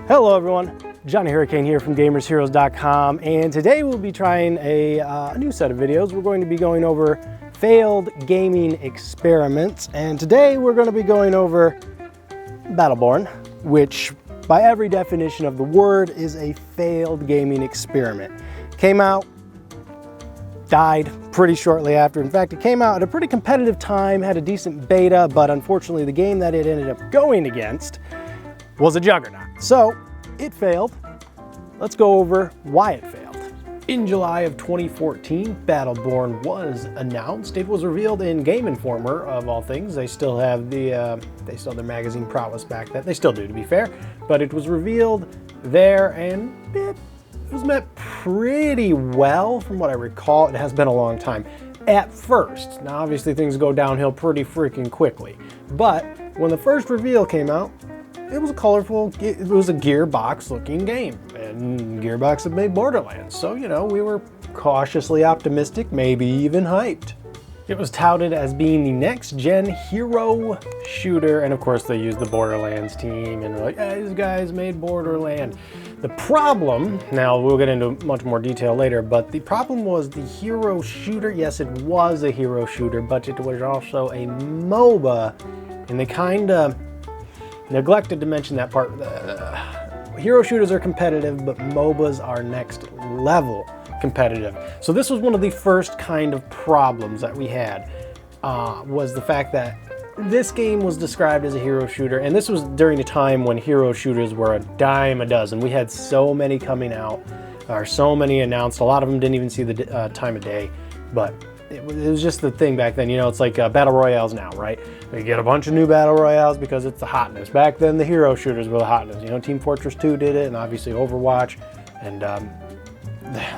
Hello everyone, Johnny Hurricane here from GamersHeroes.com, and today we'll be trying a new set of videos. We're going to be going over failed gaming experiments, and today we're going to be going over Battleborn, which by every definition of the word is a failed gaming experiment. Came out, died pretty shortly after. In fact, it came out at a pretty competitive time, had a decent beta, but unfortunately the game that it ended up going against was a juggernaut. So it failed. Let's go over why it failed. In July of 2014, Battleborn was announced. It was revealed in Game Informer, of all things. They still have their magazine prowess back then. They still do, to be fair. But it was revealed there, and it was met pretty well, from what I recall. It has been a long time. At first, now obviously things go downhill pretty freaking quickly. But when the first reveal came out, it was a colorful, it was a Gearbox looking game, and Gearbox had made Borderlands, so you know, we were cautiously optimistic, maybe even hyped. It was touted as being the next gen hero shooter, and of course they used the Borderlands team, and they're like, hey, these guys made Borderland. The problem, now we'll get into much more detail later, but the problem was the hero shooter. Yes, it was a hero shooter, but it was also a MOBA, and they kinda neglected to mention that part. Hero shooters are competitive, but MOBAs are next level competitive. So this was one of the first kind of problems that we had, was the fact that this game was described as a hero shooter, and this was during a time when hero shooters were a dime a dozen. We had so many coming out, or so many announced. A lot of them didn't even see the time of day, but it was just the thing back then. You know, it's like battle royales now, right? You get a bunch of new battle royales because it's the hotness. Back then, the hero shooters were the hotness. You know, Team Fortress 2 did it, and obviously Overwatch, and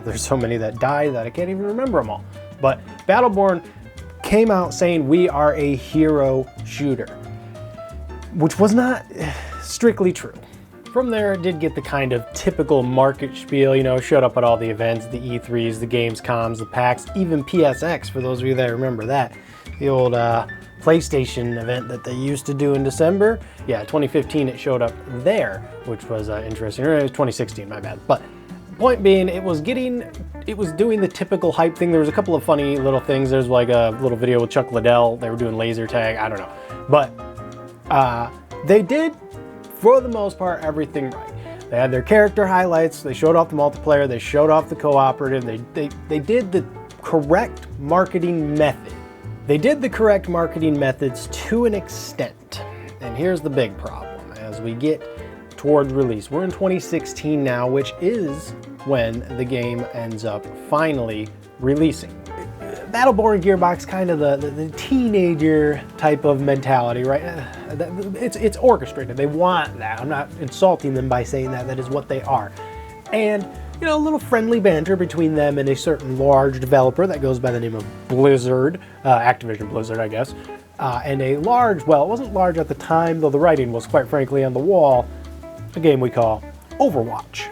there's so many that died that I can't even remember them all. But Battleborn came out saying we are a hero shooter, which was not strictly true. From there, it did get the kind of typical market spiel, you know, showed up at all the events, the E3s, the Gamescoms, the PAX, even PSX, for those of you that remember that. The old PlayStation event that they used to do in December. Yeah, 2015 it showed up there, which was interesting. Or it was 2016, my bad. But point being, it was doing the typical hype thing. There was a couple of funny little things. There's like a little video with Chuck Liddell. They were doing laser tag, I don't know. But they did, for the most part, everything right. They had their character highlights, they showed off the multiplayer, they showed off the cooperative, they did the correct marketing method. They did the correct marketing methods to an extent. And here's the big problem as we get towards release. We're in 2016 now, which is when the game ends up finally releasing. Battleborn Gearbox, kind of the teenager type of mentality, right? It's orchestrated. They want that. I'm not insulting them by saying that. That is what they are. And, you know, a little friendly banter between them and a certain large developer that goes by the name of Blizzard, Activision Blizzard, I guess, and a large, well, it wasn't large at the time, though the writing was quite frankly on the wall, a game we call Overwatch.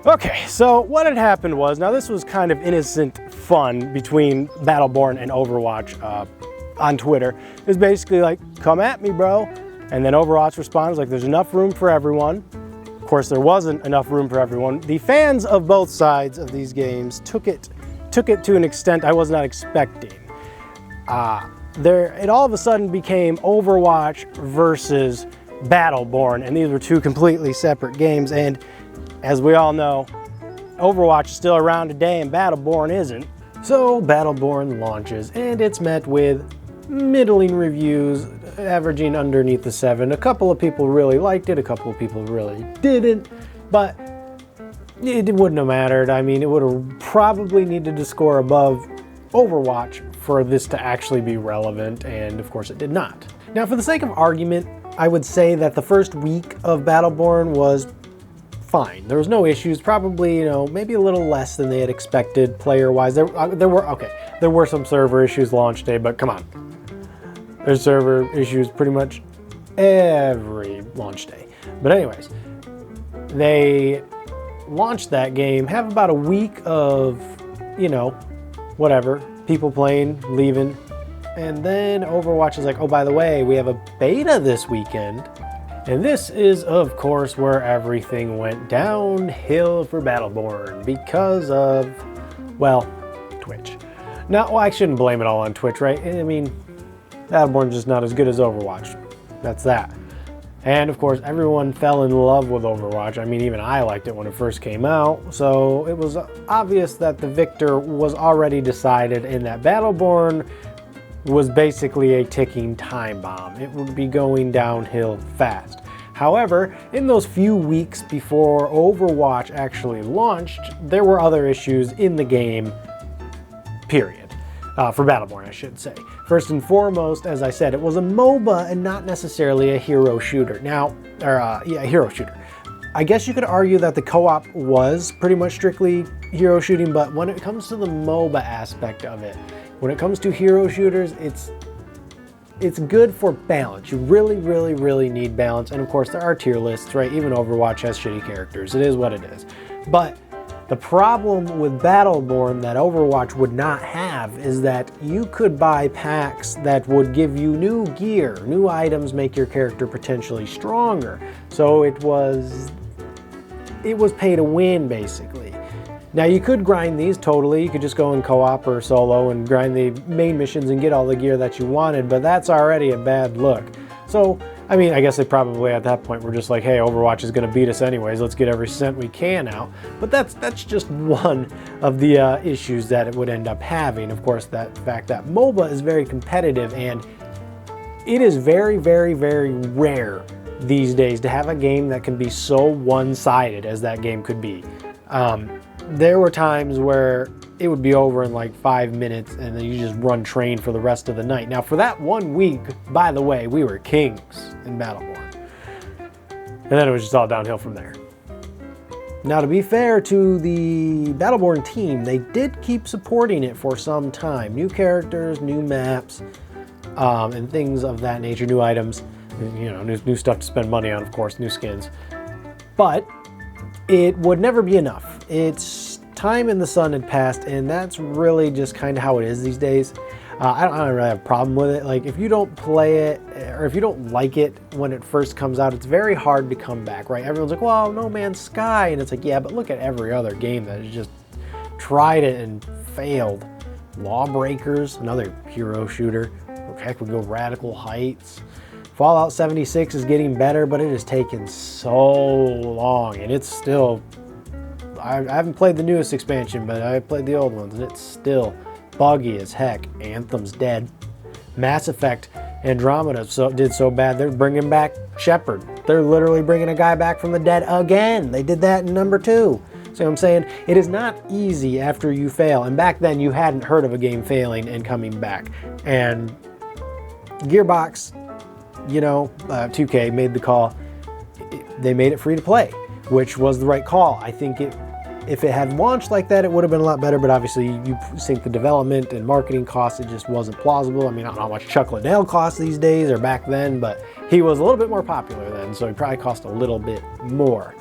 Okay, so what had happened was, now this was kind of innocent fun between Battleborn and Overwatch on Twitter. It was basically like, come at me, bro. And then Overwatch responds like, there's enough room for everyone. Of course, there wasn't enough room for everyone. The fans of both sides of these games took it to an extent I was not expecting. It all of a sudden became Overwatch versus Battleborn, and these were two completely separate games. And as we all know, Overwatch is still around today and Battleborn isn't. So Battleborn launches, and it's met with middling reviews, averaging underneath the 7. A couple of people really liked it, a couple of people really didn't, but it wouldn't have mattered. I mean, it would have probably needed to score above Overwatch for this to actually be relevant, and of course it did not. Now, for the sake of argument, I would say that the first week of Battleborn was fine. There was no issues, probably, you know, maybe a little less than they had expected player-wise. There were some server issues launch day, but come on. There's server issues pretty much every launch day. But anyways, they launched that game, have about a week of, you know, whatever, people playing, leaving, and then Overwatch is like, oh, by the way, we have a beta this weekend, And this is, of course, where everything went downhill for Battleborn because of, well, Twitch. Now, well, I shouldn't blame it all on Twitch, right? I mean, Battleborn's just not as good as Overwatch. That's that. And of course, everyone fell in love with Overwatch. I mean, even I liked it when it first came out. So it was obvious that the victor was already decided and that Battleborn was basically a ticking time bomb. It would be going downhill fast. However, in those few weeks before Overwatch actually launched, there were other issues in the game, period. For Battleborn, I should say. First and foremost, as I said, it was a MOBA and not necessarily a hero shooter. Now, a hero shooter. I guess you could argue that the co-op was pretty much strictly hero shooting, but when it comes to the MOBA aspect of it, when it comes to hero shooters, it's good for balance. You really need balance. And of course, there are tier lists, right? Even Overwatch has shitty characters. It is what it is. But the problem with Battleborn that Overwatch would not have is that you could buy packs that would give you new gear, new items, make your character potentially stronger. So it was pay to win, basically. Now you could grind these totally. You could just go in co-op or solo and grind the main missions and get all the gear that you wanted, but that's already a bad look. So, I mean, I guess they probably at that point were just like, hey, Overwatch is going to beat us anyways. Let's get every cent we can out. But that's just one of the issues that it would end up having. Of course, that fact that MOBA is very competitive, and it is very rare these days to have a game that can be so one-sided as that game could be. There were times where it would be over in like 5 minutes and then you just run train for the rest of the night. Now for that 1 week, by the way, we were kings in Battleborn. And then it was just all downhill from there. Now to be fair to the Battleborn team, they did keep supporting it for some time. New characters, new maps, and things of that nature, new items, you know, new stuff to spend money on, of course, new skins. But it would never be enough. Its time in the sun had passed, and that's really just kind of how it is these days. I don't really have a problem with it. Like, if you don't play it, or if you don't like it when it first comes out, it's very hard to come back, right? Everyone's like, well, No Man's Sky, and it's like, yeah, but look at every other game that has just tried it and failed. Lawbreakers, another hero shooter. Heck, we go Radical Heights. Fallout 76 is getting better, but it has taken so long, and it's still... I haven't played the newest expansion, but I played the old ones, and it's still buggy as heck. Anthem's dead. Mass Effect Andromeda did so bad, they're bringing back Shepard. They're literally bringing a guy back from the dead again. They did that in number 2. See what I'm saying? It is not easy after you fail, and back then you hadn't heard of a game failing and coming back. And Gearbox, you know, 2K made the call. They made it free to play, which was the right call. I think if it had launched like that, it would have been a lot better, but obviously you think the development and marketing costs, it just wasn't plausible. I mean, I don't know how much Chuck Liddell costs these days or back then, but he was a little bit more popular then, so he probably cost a little bit more.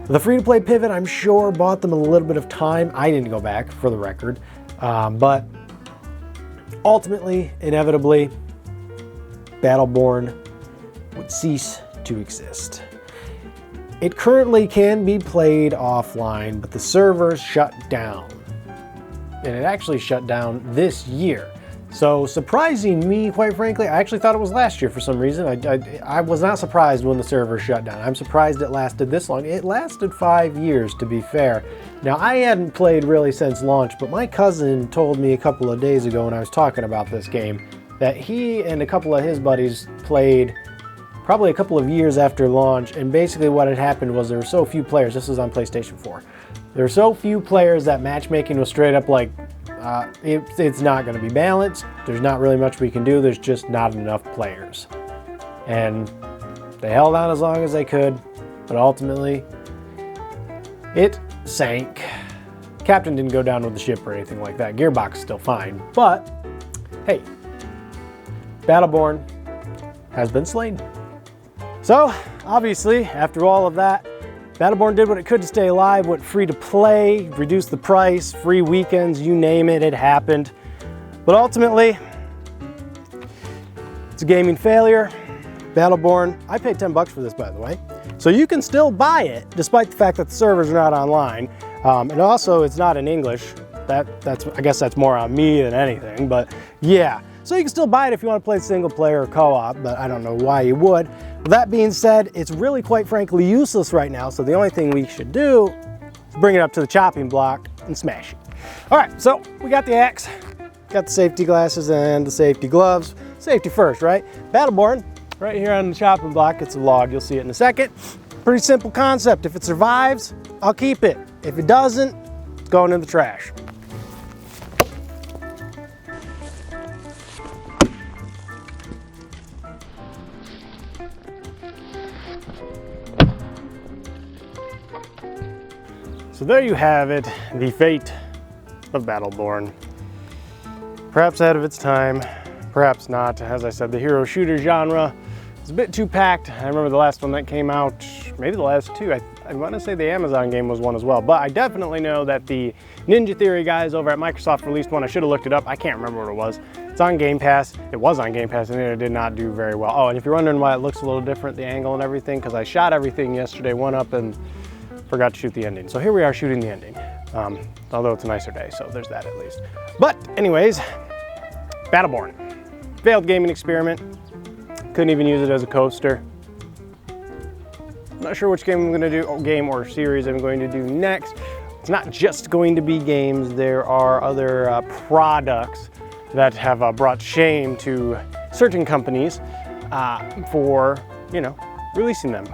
The free-to-play pivot, I'm sure, bought them a little bit of time. I didn't go back, for the record, but ultimately, inevitably, Battleborn would cease to exist. It currently can be played offline, but the servers shut down. And it actually shut down this year. So surprising me, quite frankly, I actually thought it was last year for some reason. I was not surprised when the servers shut down. I'm surprised it lasted this long. It lasted 5 years, to be fair. Now, I hadn't played really since launch, but my cousin told me a couple of days ago when I was talking about this game that he and a couple of his buddies played probably a couple of years after launch, and basically what had happened was there were so few players. This was on PlayStation 4. There were so few players that matchmaking was straight up like, it's not going to be balanced. There's not really much we can do. There's just not enough players. And they held on as long as they could, but ultimately it sank. Captain didn't go down with the ship or anything like that. Gearbox is still fine, but hey, Battleborn has been slain. So, obviously, after all of that, Battleborn did what it could to stay alive, went free to play, reduced the price, free weekends, you name it, it happened. But ultimately, it's a gaming failure. Battleborn. I paid 10 bucks for this, by the way. So you can still buy it, despite the fact that the servers are not online. And also, it's not in English. I guess that's more on me than anything, but yeah. So you can still buy it if you want to play single player or co-op, but I don't know why you would. With that being said, it's really quite frankly useless right now, so the only thing we should do is bring it up to the chopping block and smash it. All right, so we got the axe, got the safety glasses and the safety gloves. Safety first, right? Battleborn, right here on the chopping block, it's a log, you'll see it in a second. Pretty simple concept. If it survives, I'll keep it. If it doesn't, it's going in the trash. So there you have it, the fate of Battleborn. Perhaps ahead of its time, perhaps not. As I said, the hero shooter genre is a bit too packed. I remember the last one that came out, maybe the last two. I want to say the Amazon game was one as well, but I definitely know that the Ninja Theory guys over at Microsoft released one. I should have looked it up. I can't remember what it was. It's on Game Pass. It was on Game Pass and it did not do very well. Oh, and if you're wondering why it looks a little different, the angle and everything, because I shot everything yesterday, went up and forgot to shoot the ending. So here we are shooting the ending, although it's a nicer day, so there's that at least. But anyways, Battleborn, failed gaming experiment. Couldn't even use it as a coaster. Not sure which game I'm gonna do, or game or series I'm going to do next. It's not just going to be games. There are other products that have brought shame to certain companies for, you know, releasing them.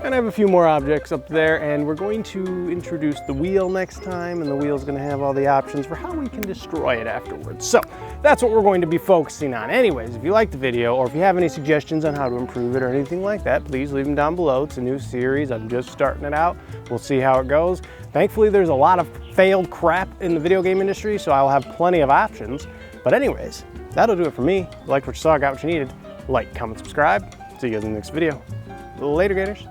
And I have a few more objects up there, and we're going to introduce the wheel next time, and the wheel's going to have all the options for how we can destroy it afterwards. So that's what we're going to be focusing on. Anyways, if you like the video, or if you have any suggestions on how to improve it or anything like that, please leave them down below. It's a new series. I'm just starting it out. We'll see how it goes. Thankfully, there's a lot of failed crap in the video game industry, so I'll have plenty of options. But anyways, that'll do it for me. Like what you saw, got what you needed. Like, comment, subscribe. See you guys in the next video. Later, Gators.